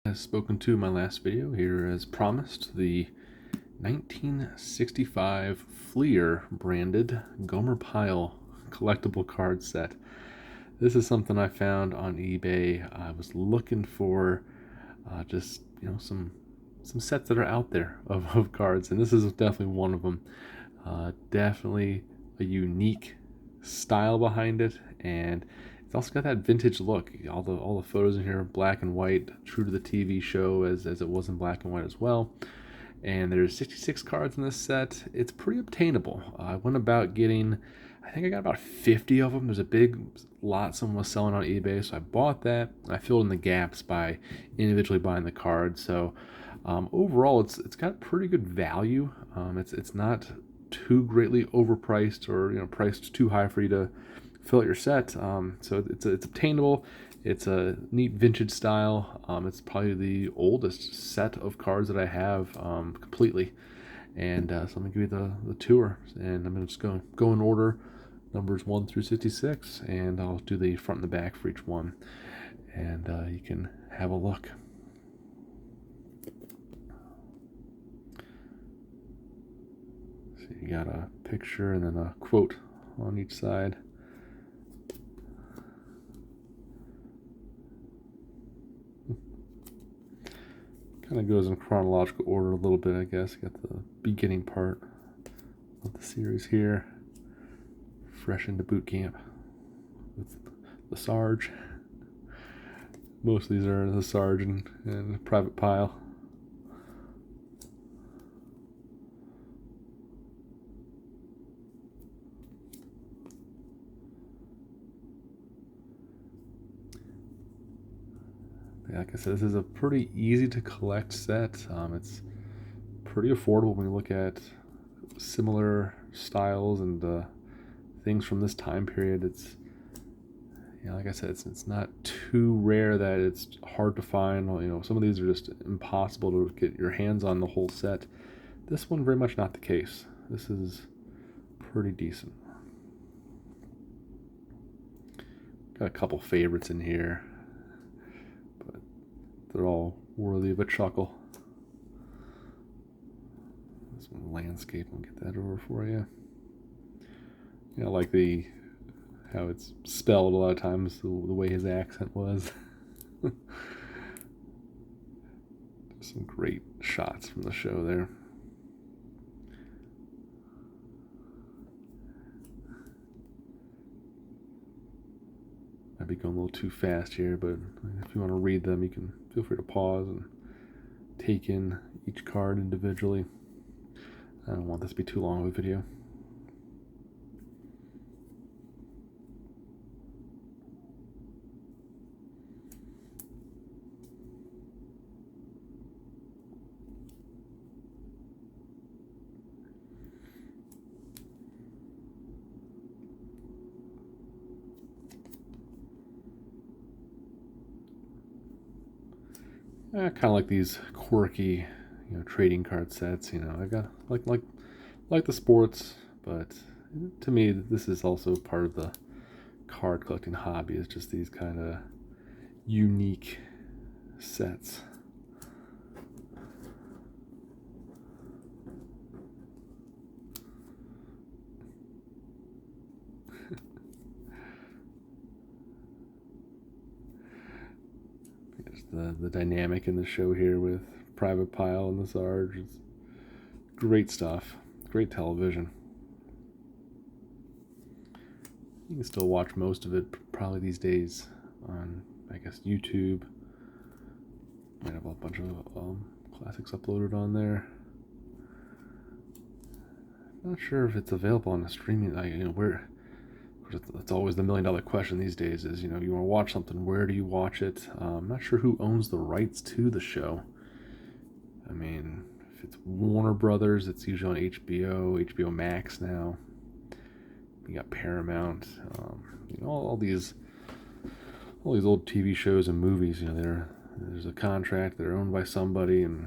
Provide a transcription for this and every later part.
As spoken to in my last video, here as promised, the 1965 Fleer branded Gomer Pyle collectible card set. This is something I found on eBay. I was looking for just some sets that are out there of cards, and this is definitely one of them. Definitely a unique style behind it, and it's also got that vintage look. All the photos in here are black and white, true to the TV show as it was in black and white as well. And there's 66 cards in this set. It's pretty obtainable. I went about getting, I think I got about 50 of them. There's a big lot someone was selling on eBay, so I bought that. I filled in the gaps by individually buying the cards. So overall, it's got pretty good value. It's not too greatly overpriced or priced too high for you to fill out your set. So it's obtainable. It's a neat vintage style. It's probably the oldest set of cards that I have completely. And so I'm gonna give you the tour, and I'm gonna just go in order, numbers 1 through 66, and I'll do the front and the back for each one, and you can have a look. So you got a picture and then a quote on each side. Kind of goes in chronological order a little bit, I guess. Got the beginning part of the series here, fresh into boot camp with the Sarge. Most of these are the Sarge and Private Pyle. Like I said, this is a pretty easy to collect set. It's pretty affordable when you look at similar styles and things from this time period. It's, like I said, it's not too rare that it's hard to find. Some of these are just impossible to get your hands on the whole set. This one, very much not the case. This is pretty decent. Got a couple favorites in here, but they're all worthy of a chuckle. This one, landscape, I'll get that over for you. I like how it's spelled a lot of times, the way his accent was. Some great shots from the show there. I'd be going a little too fast here, but if you want to read them, you can feel free to pause and take in each card individually. I don't want this to be too long of a video. I kind of like these quirky, trading card sets. I got like the sports, but to me, this is also part of the card collecting hobby. Is just these kind of unique sets. The dynamic in the show here with Private Pyle and the Sarge. It's great stuff. Great television. You can still watch most of it probably these days on, I guess, YouTube. Might have a bunch of classics uploaded on there. Not sure if it's available on a streaming. Where? That's always the $1,000,000 question these days. Is you want to watch something, where do you watch it? I'm not sure who owns the rights to the show. I mean, if it's Warner Brothers, it's usually on HBO Max now. You got Paramount. All these old TV shows and movies. There's a contract. They're owned by somebody, and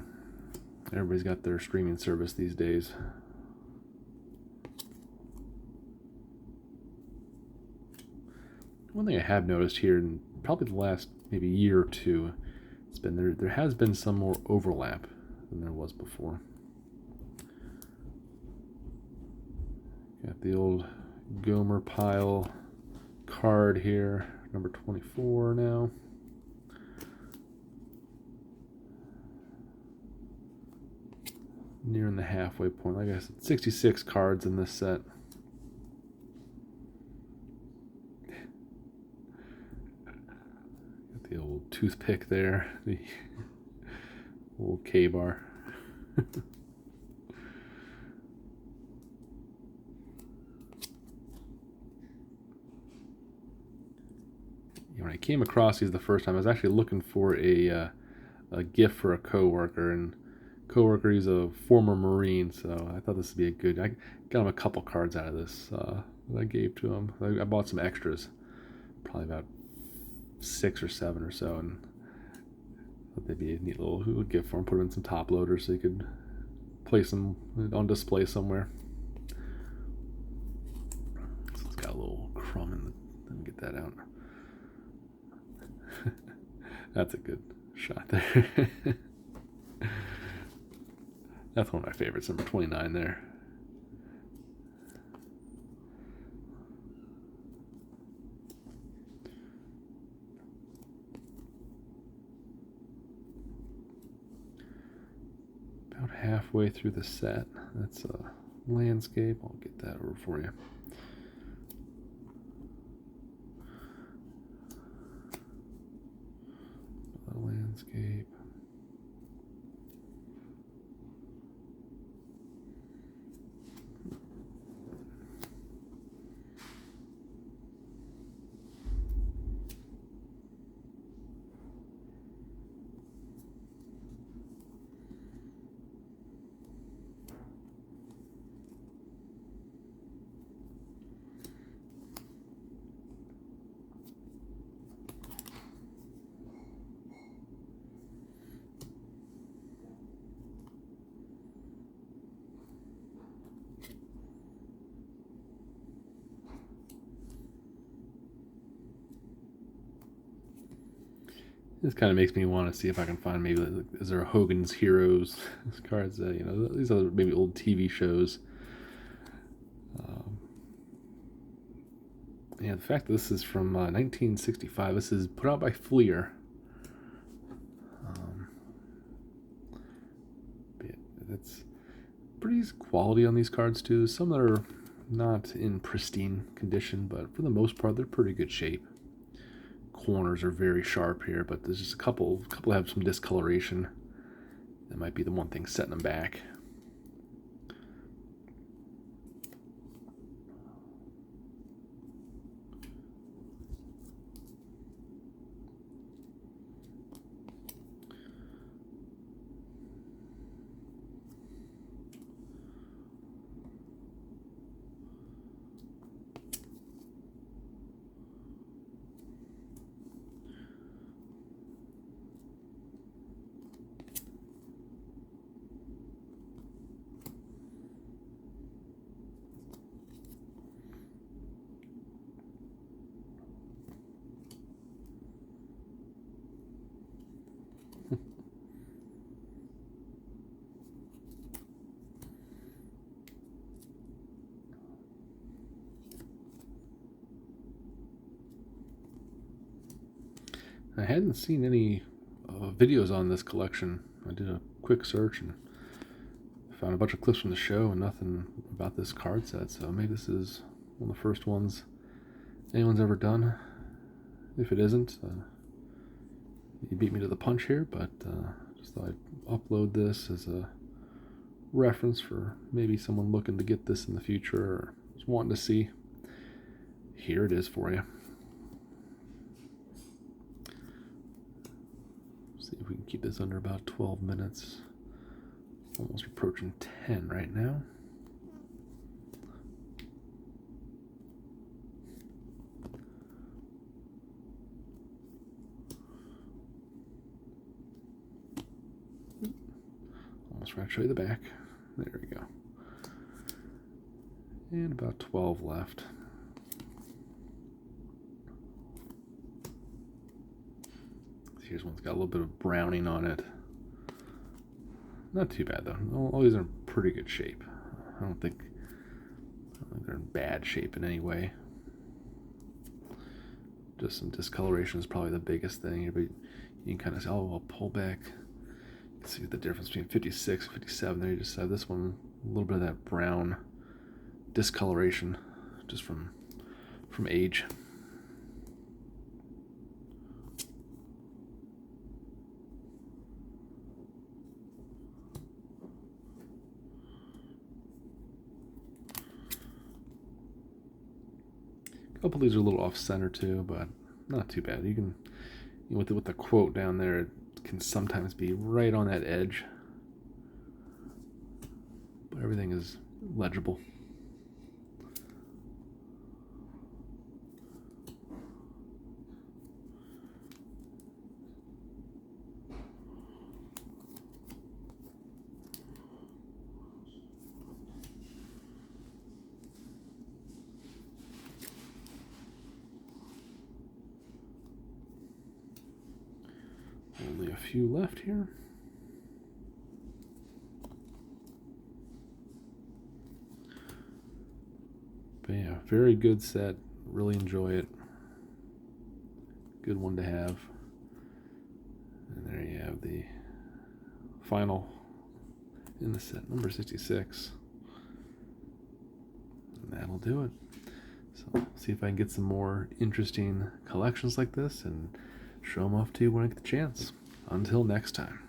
everybody's got their streaming service these days. One thing I have noticed here in probably the last maybe year or two, It's been there has been some more overlap than there was before. Got the old Gomer Pyle card here, number 24 now. Nearing the halfway point. Like I said, 66 cards in this set. Got the old toothpick there, the old K-bar. When I came across these the first time, I was actually looking for a gift for a coworker, and coworker, he's a former Marine, so I thought this would be a good. I got him a couple cards out of this that I gave to him. I bought some extras, probably about 6 or 7 or so, and thought they'd be a neat little gift for him. Put them in some top loaders so he could place them on display somewhere. So it's got a little crumb in the. Let me get that out. That's a good shot there. That's one of my favorites, number 29 there. About halfway through the set. That's a landscape. I'll get that over for you. Landscape. This kind of makes me want to see if I can find maybe, is there a Hogan's Heroes cards? These are maybe old TV shows. Yeah, the fact that this is from 1965. This is put out by Fleer. It's pretty quality on these cards too. Some that are not in pristine condition, but for the most part, they're pretty good shape. Corners are very sharp here, but there's just a couple have some discoloration. That might be the one thing setting them back. I hadn't seen any videos on this collection. I did a quick search and found a bunch of clips from the show and nothing about this card set, so maybe this is one of the first ones anyone's ever done. If it isn't, you beat me to the punch here, but just thought I'd upload this as a reference for maybe someone looking to get this in the future or just wanting to see. Here it is for you. See if we can keep this under about 12 minutes. Almost approaching 10 right now. Almost ready to show you the back. There we go. And about 12 left. Here's one's got a little bit of browning on it. Not too bad though. All these are in pretty good shape. I don't think they're in bad shape in any way. Just some discoloration is probably the biggest thing here, but you can kind of say, oh, I'll pull back. You can see the difference between 56 and 57 there. You just have this one, a little bit of that brown discoloration just from age. A couple of these are a little off center too, but not too bad. You can, with the quote down there, it can sometimes be right on that edge, but everything is legible. Only a few left here. But yeah, very good set. Really enjoy it. Good one to have. And there you have the final in the set, number 66. And that'll do it. So see if I can get some more interesting collections like this and show them off to you when I get the chance. Until next time.